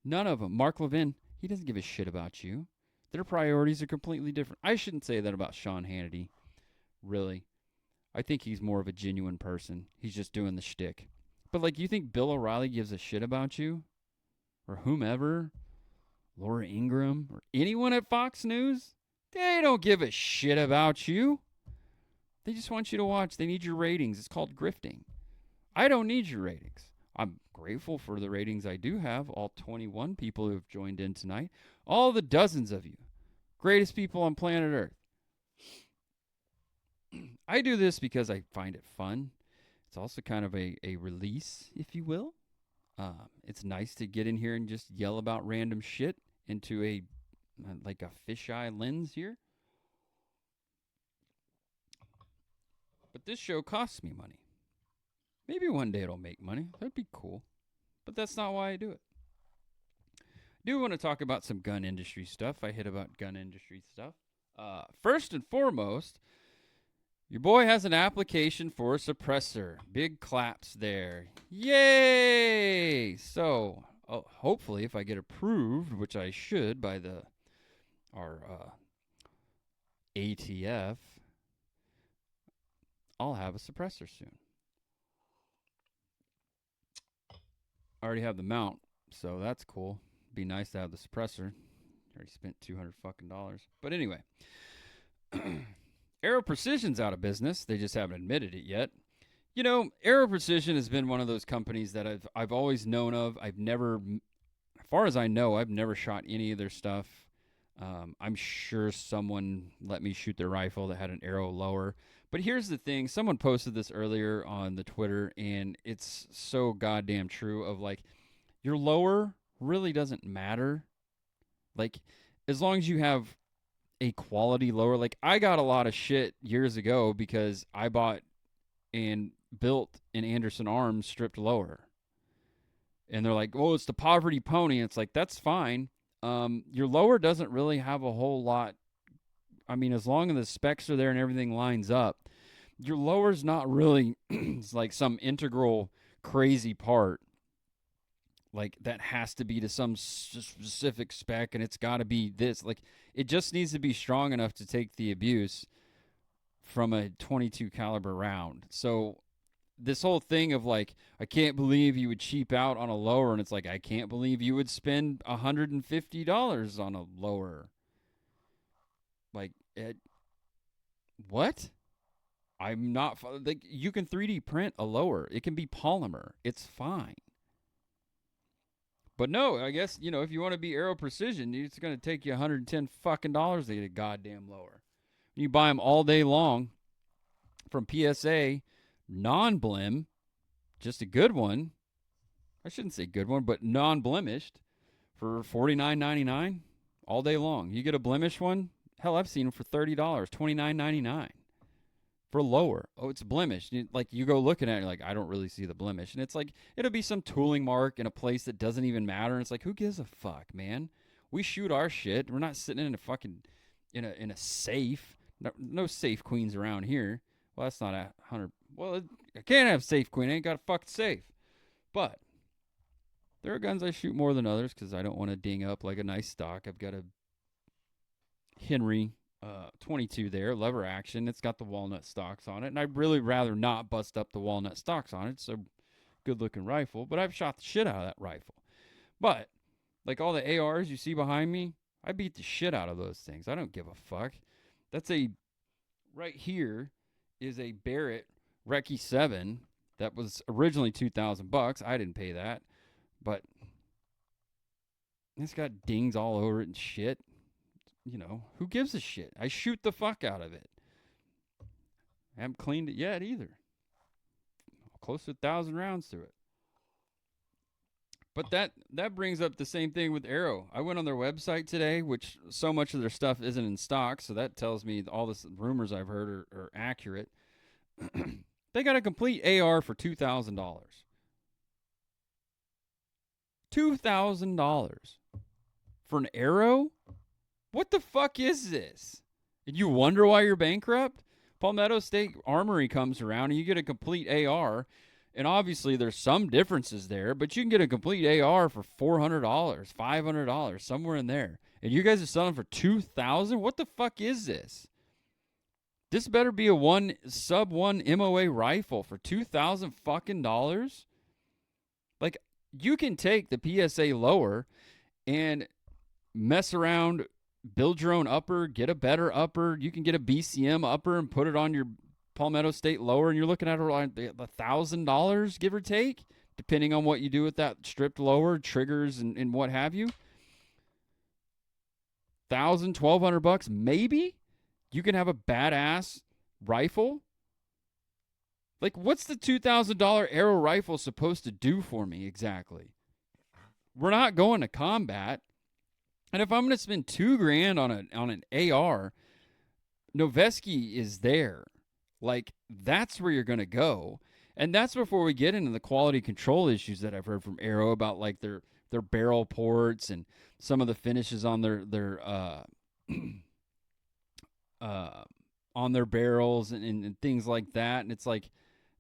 None of them. Mark Levin, he doesn't give a shit about you. Their priorities are completely different. I shouldn't say that about Sean Hannity, really. I think he's more of a genuine person. He's just doing the shtick. But, like, you think Bill O'Reilly gives a shit about you? Or whomever? Laura Ingraham? Or anyone at Fox News? They don't give a shit about you. They just want you to watch. They need your ratings. It's called grifting. I don't need your ratings. I'm grateful for the ratings I do have. All 21 people who have joined in tonight. All the dozens of you. Greatest people on planet Earth. I do this because I find it fun. It's also kind of a release, if you will. It's nice to get in here and just yell about random shit into a fisheye lens here. But this show costs me money. Maybe one day it'll make money. That'd be cool. But that's not why I do it. I do want to talk about some gun industry stuff. I hit about gun industry stuff. First and foremost, your boy has an application for a suppressor. Big claps there. Yay! So, hopefully, if I get approved, which I should by our ATF, I'll have a suppressor soon. I already have the mount, so that's cool. Be nice to have the suppressor. Already spent $200 fucking dollars. But anyway, Aero Precision's out of business. They just haven't admitted it yet. You know, Aero Precision has been one of those companies that I've always known of. I've never, as far as I know, I've never shot any of their stuff. I'm sure someone let me shoot their rifle that had an arrow lower. But here's the thing. Someone posted this earlier on the Twitter, and it's so goddamn true of, like, your lower really doesn't matter. Like, as long as you have a quality lower. Like, I got a lot of shit years ago because I bought and built an Anderson Arms stripped lower. And they're like, oh, it's the poverty pony. And it's like, that's fine. Your lower doesn't really have a whole lot. I mean, as long as the specs are there and everything lines up, your lower's not really it's like some integral crazy part. Like, that has to be to some specific spec, and it's got to be this. Like, it just needs to be strong enough to take the abuse from a 22 caliber round. So this whole thing of, like, I can't believe you would cheap out on a lower, and it's like, I can't believe you would spend $150 on a lower. Like, what? I'm not, like, you can 3D print a lower. It can be polymer. It's fine. But no, I guess, you know, if you want to be Aero Precision, it's going to take you $110 fucking dollars to get a goddamn lower. You buy them all day long from PSA, non-blim, just a good one. I shouldn't say good one, but non-blemished for $49.99 all day long. You get a blemished one, hell, I've seen them for $30, $29.99 for lower. Oh, it's blemished. Like, you go looking at it, you're like, I don't really see the blemish. And it's like, it'll be some tooling mark in a place that doesn't even matter. And it's like, who gives a fuck, man? We shoot our shit. We're not sitting in a fucking, in a safe. No safe queens around here. Well, that's not 100. Well, I can't have safe queen. I ain't got a fucking safe. But there are guns I shoot more than others because I don't want to ding up like a nice stock. I've got a Henry 22 there, lever action. It's got the walnut stocks on it, and I'd really rather not bust up the walnut stocks on it. It's a good-looking rifle, but I've shot the shit out of that rifle. But, like all the ARs you see behind me, I beat the shit out of those things. I don't give a fuck. That's right here is a Barrett Recce 7 that was originally $2,000. I didn't pay that, but it's got dings all over it and shit. You know, who gives a shit? I shoot the fuck out of it. I haven't cleaned it yet either. Close to 1,000 rounds to it. But that brings up the same thing with Arrow. I went on their website today, which so much of their stuff isn't in stock, so that tells me all the rumors I've heard are accurate. They got a complete AR for $2,000. $2,000 for an Arrow? What the fuck is this? And you wonder why you're bankrupt? Palmetto State Armory comes around and you get a complete AR. And obviously there's some differences there, but you can get a complete AR for $400, $500, somewhere in there. And you guys are selling for $2,000? What the fuck is this? This better be a sub 1 MOA rifle for $2,000 fucking dollars. Like, you can take the PSA lower and mess around, build your own upper, get a better upper. You can get a BCM upper and put it on your Palmetto State lower, and you're looking at around $1,000, give or take, depending on what you do with that stripped lower, triggers, and what have you. $1,000, $1,200, maybe you can have a badass rifle. Like, what's the $2,000 Arrow rifle supposed to do for me exactly? We're not going to combat, and if I'm going to spend $2,000 on an AR, Noveski is there. Like, that's where you're going to go. And that's before we get into the quality control issues that I've heard from Arrow about, like, their barrel ports and some of the finishes on their on their barrels and things like that. And it's like,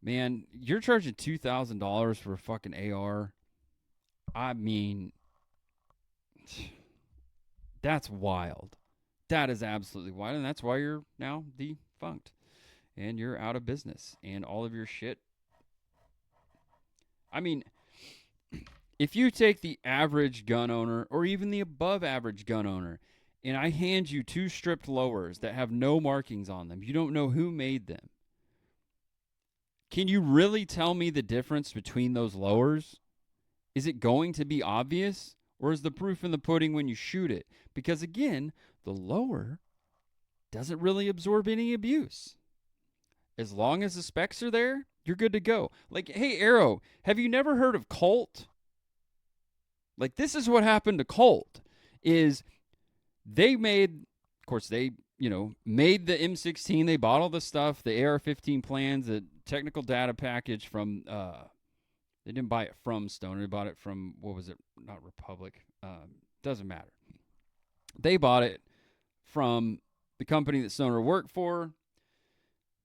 man, you're charging $2,000 for a fucking AR. I mean, that's wild. That is absolutely wild. And that's why you're now defunct. And you're out of business. And all of your shit. I mean, if you take the average gun owner or even the above average gun owner, and I hand you 2 stripped lowers that have no markings on them, you don't know who made them. Can you really tell me the difference between those lowers? Is it going to be obvious? Or is the proof in the pudding when you shoot it? Because again, the lower doesn't really absorb any abuse. As long as the specs are there, you're good to go. Like, hey, Arrow, have you never heard of Colt? Like, this is what happened to Colt, is they made, of course, they, made the M16. They bought all the stuff, the AR-15 plans, the technical data package from, they didn't buy it from Stoner. They bought it from, what was it? Not Republic. Doesn't matter. They bought it from the company that Stoner worked for.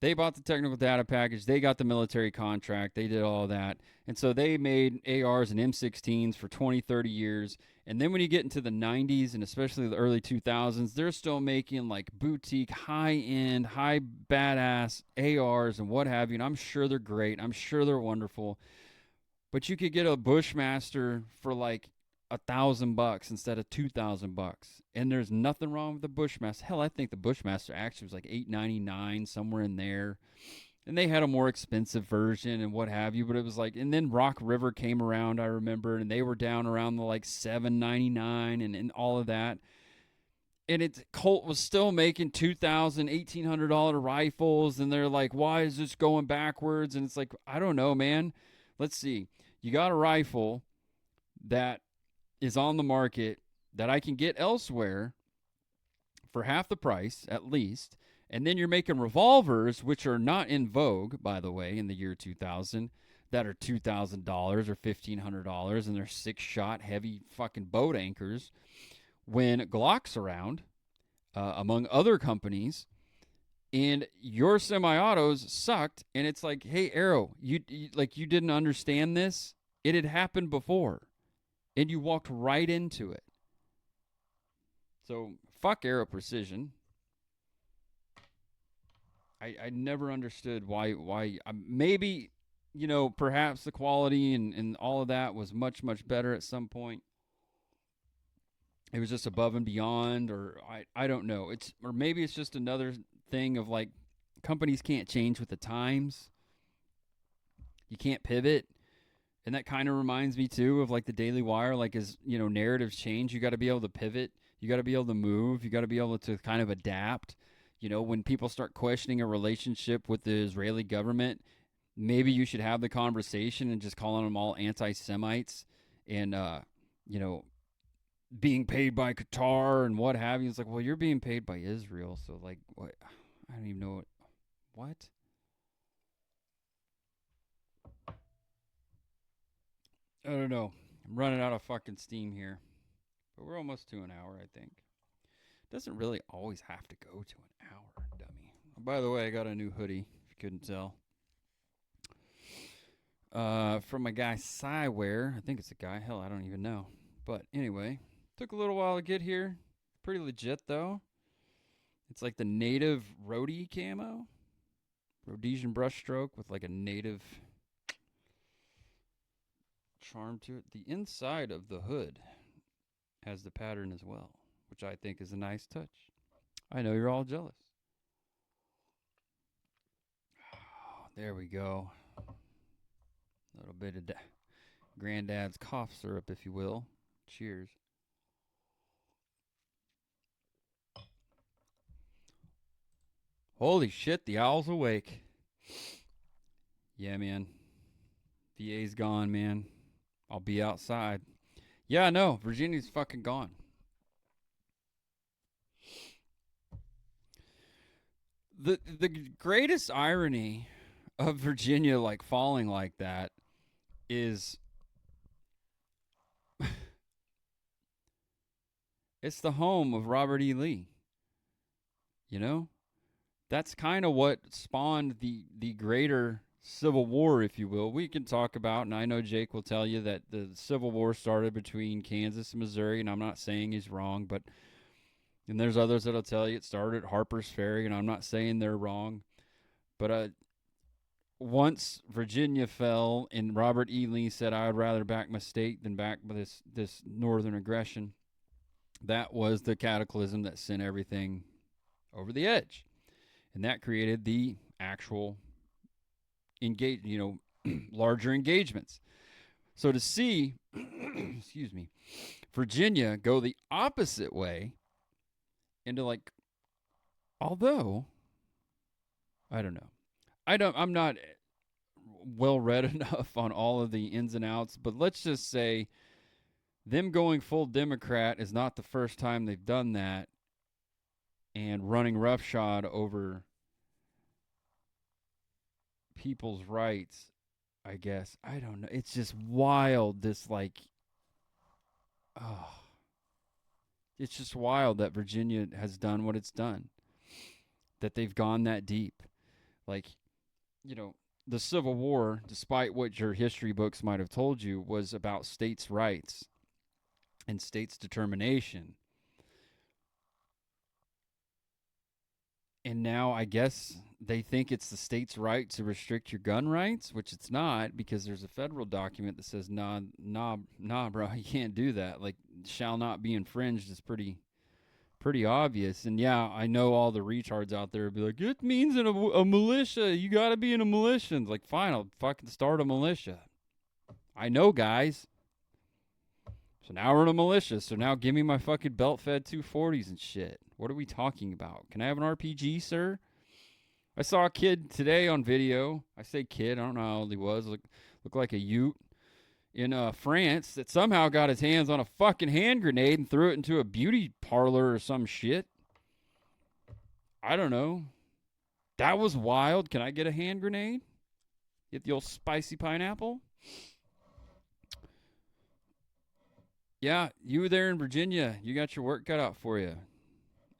They bought the technical data package. They got the military contract. They did all that. And so they made ARs and M16s for 20, 30 years. And then when you get into the 90s and especially the early 2000s, they're still making like boutique, high-end, high badass ARs and what have you. And I'm sure they're great. I'm sure they're wonderful. But you could get a Bushmaster for like $1,000 instead of $2,000, and there's nothing wrong with the Bushmaster. Hell, I think the Bushmaster actually was like $899, somewhere in there, and they had a more expensive version and what have you. But it was like, and then Rock River came around, I remember, and they were down around the like $799 and all of that. And Colt was still making $2,000, $1,800 rifles, and they're like, why is this going backwards? And it's like, I don't know, man. Let's see. You got a rifle that is on the market that I can get elsewhere for half the price, at least. And then you're making revolvers, which are not in vogue, by the way, in the year 2000, that are $2,000 or $1,500, and they're 6-shot heavy fucking boat anchors. When Glock's around, among other companies, and your semi-autos sucked, and it's like, hey, Arrow, you didn't understand this? It had happened before. And you walked right into it. So, fuck Arrow Precision. I never understood why maybe, perhaps the quality and all of that was much, much better at some point. It was just above and beyond, or I don't know. Or maybe it's just another thing of like, companies can't change with the times. You can't pivot. And that kind of reminds me, too, of like the Daily Wire. Like, as, narratives change, you got to be able to pivot. You got to be able to move. You got to be able to kind of adapt. You know, when people start questioning a relationship with the Israeli government, maybe you should have the conversation and just calling them all anti-Semites and, you know, being paid by Qatar and what have you. It's like, well, you're being paid by Israel, so like, what? I don't even know what. I don't know. I'm running out of fucking steam here, but we're almost to an hour, I think. Doesn't really always have to go to an hour, dummy. Oh, by the way, I got a new hoodie. If you couldn't tell, from my guy Cywear. I think it's a guy. Hell, I don't even know. But anyway, took a little while to get here. Pretty legit though. It's like the native Rhodey camo, Rhodesian brushstroke with like a native charm to it. The inside of the hood has the pattern as well, which I think is a nice touch. I know you're all jealous. Oh, there we go. A little bit of granddad's cough syrup, if you will. Cheers. Holy shit, the owl's awake. Yeah, man. VA's gone, man. I'll be outside. Yeah, no, Virginia's fucking gone. The greatest irony of Virginia like falling like that is it's the home of Robert E. Lee. You know? That's kind of what spawned the greater Civil War, if you will. We can talk about, and I know Jake will tell you that the Civil War started between Kansas and Missouri, and I'm not saying he's wrong, but and there's others that'll tell you it started at Harper's Ferry, and I'm not saying they're wrong. But once Virginia fell and Robert E. Lee said, I would rather back my state than back this northern aggression, that was the cataclysm that sent everything over the edge. And that created the actual larger engagements. So to see, excuse me, Virginia go the opposite way into like, although, I don't know. I'm not well read enough on all of the ins and outs, but let's just say them going full Democrat is not the first time they've done that and running roughshod over people's rights, I guess. I don't know. It's just wild, this like, oh, it's just wild that Virginia has done what it's done, that they've gone that deep. Like, you know, the Civil War, despite what your history books might have told you, was about states' rights and states' determination. And now I guess they think it's the state's right to restrict your gun rights, which it's not, because there's a federal document that says, nah, bro, you can't do that. Like, shall not be infringed is pretty obvious. And yeah, I know all the retards out there will be like, it means in a militia. You got to be in a militia. And it's like, fine, I'll fucking start a militia. I know, guys. So now we're in a militia. So now give me my fucking belt-fed 240s and shit. What are we talking about? Can I have an RPG, sir? I saw a kid today on video. I say kid. I don't know how old he was. Looked like a Ute in France that somehow got his hands on a fucking hand grenade and threw it into a beauty parlor or some shit. I don't know. That was wild. Can I get a hand grenade? Get the old spicy pineapple? Yeah, you there in Virginia, you got your work cut out for you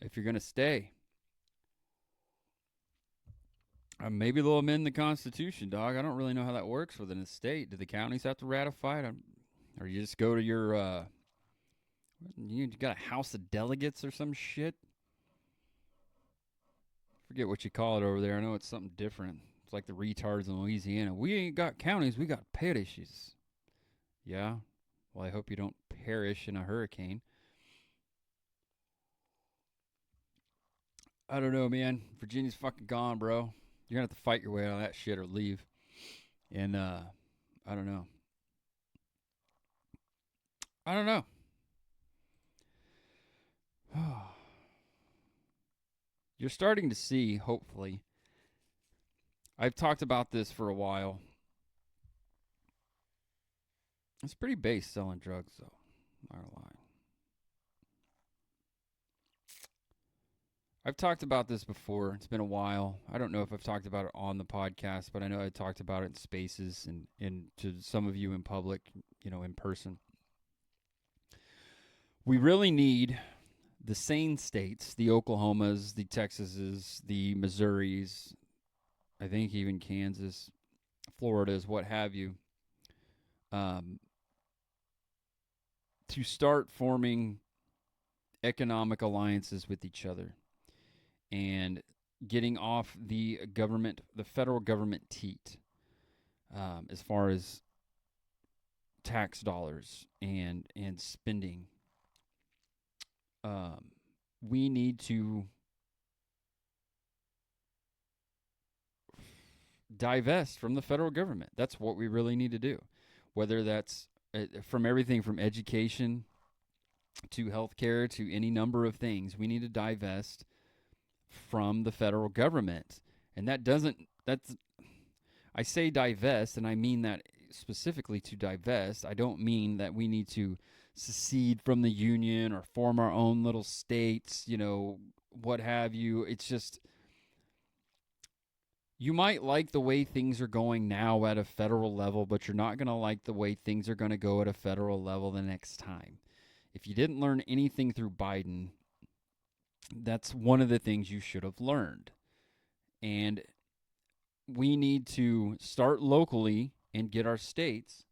if you're going to stay. Maybe they'll amend the Constitution, dog. I don't really know how that works with an estate. Do the counties have to ratify it? Or you just go to your, you got a House of Delegates or some shit? Forget what you call it over there. I know it's something different. It's like the retards in Louisiana. We ain't got counties, we got parishes. Yeah? Well, I hope you don't perish in a hurricane. I don't know, man. Virginia's fucking gone, bro. You're going to have to fight your way out of that shit or leave. And, I don't know. I don't know. You're starting to see, hopefully. I've talked about this for a while. It's pretty base selling drugs, though. Not gonna lie. I've talked about this before. It's been a while. I don't know if I've talked about it on the podcast, but I know I talked about it in spaces and to some of you in public, in person. We really need the sane states, the Oklahomas, the Texases, the Missouris, I think even Kansas, Floridas, what have you, to start forming economic alliances with each other and getting off the federal government teat, as far as tax dollars and spending. We need to divest from the federal government. That's what we really need to do. Whether that's from everything from education to healthcare to any number of things, we need to divest from the federal government. And I say divest, and I mean that specifically to divest. I don't mean that we need to secede from the union or form our own little states, what have you. It's just, you might like the way things are going now at a federal level, but you're not going to like the way things are going to go at a federal level the next time. If you didn't learn anything through Biden, that's one of the things you should have learned. And we need to start locally and get our states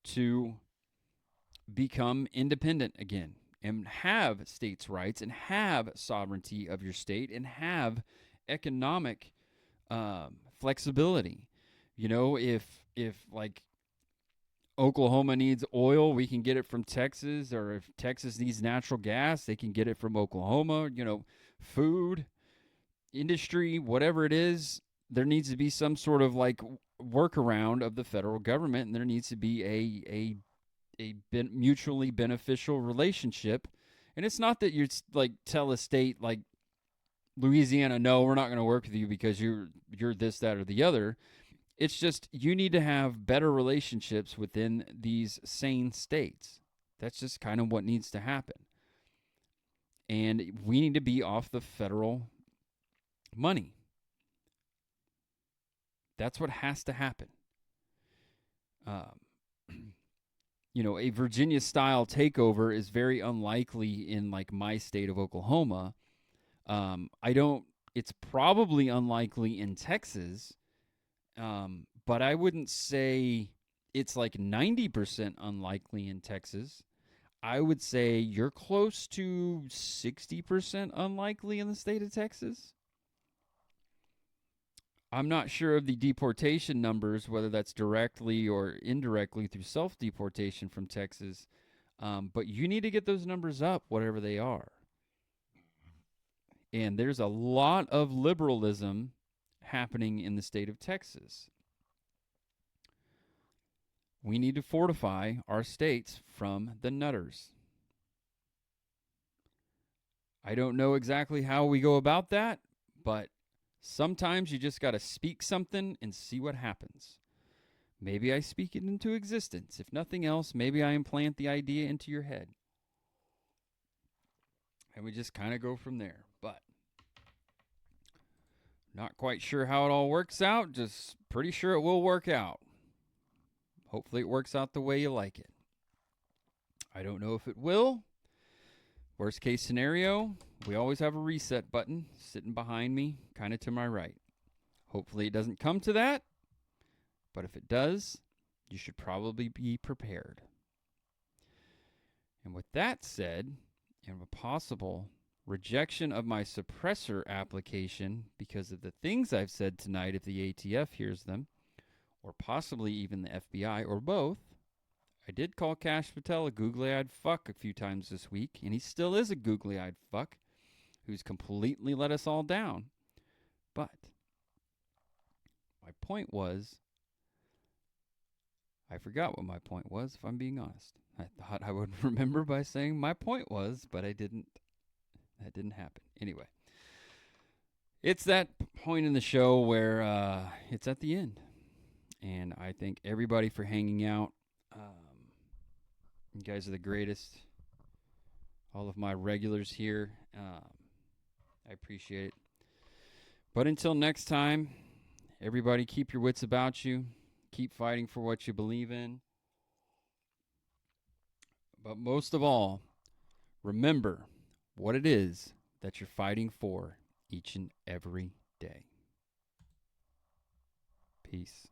to become independent again and have states' rights and have sovereignty of your state and have economic flexibility. If like Oklahoma needs oil, we can get it from Texas, or if Texas needs natural gas, they can get it from Oklahoma. Food industry, whatever it is, there needs to be some sort of like workaround of the federal government, and there needs to be a mutually beneficial relationship. And it's not that you like tell a state like Louisiana, no, we're not going to work with you because you're this, that, or the other. It's just you need to have better relationships within these sane states. That's just kind of what needs to happen. And we need to be off the federal money. That's what has to happen. A Virginia-style takeover is very unlikely in like my state of Oklahoma. It's probably unlikely in Texas, but I wouldn't say it's like 90% unlikely in Texas. I would say you're close to 60% unlikely in the state of Texas. I'm not sure of the deportation numbers, whether that's directly or indirectly through self-deportation from Texas, but you need to get those numbers up, whatever they are. And there's a lot of liberalism happening in the state of Texas. We need to fortify our states from the nutters. I don't know exactly how we go about that, but sometimes you just got to speak something and see what happens. Maybe I speak it into existence. If nothing else, maybe I implant the idea into your head. And we just kind of go from there. But not quite sure how it all works out. Just pretty sure it will work out. Hopefully it works out the way you like it. I don't know if it will. Worst case scenario, we always have a reset button sitting behind me, kind of to my right. Hopefully it doesn't come to that. But if it does, you should probably be prepared. And with that said, and a possible rejection of my suppressor application because of the things I've said tonight, if the ATF hears them, or possibly even the FBI, or both, I did call Kash Patel a googly-eyed fuck a few times this week, and he still is a googly-eyed fuck who's completely let us all down. But my point was, I forgot what my point was, if I'm being honest. I thought I would remember by saying my point was, but I didn't. That didn't happen. Anyway, it's that point in the show where it's at the end. And I thank everybody for hanging out. You guys are the greatest. All of my regulars here. I appreciate it. But until next time, everybody keep your wits about you. Keep fighting for what you believe in. But most of all, remember what it is that you're fighting for each and every day. Peace.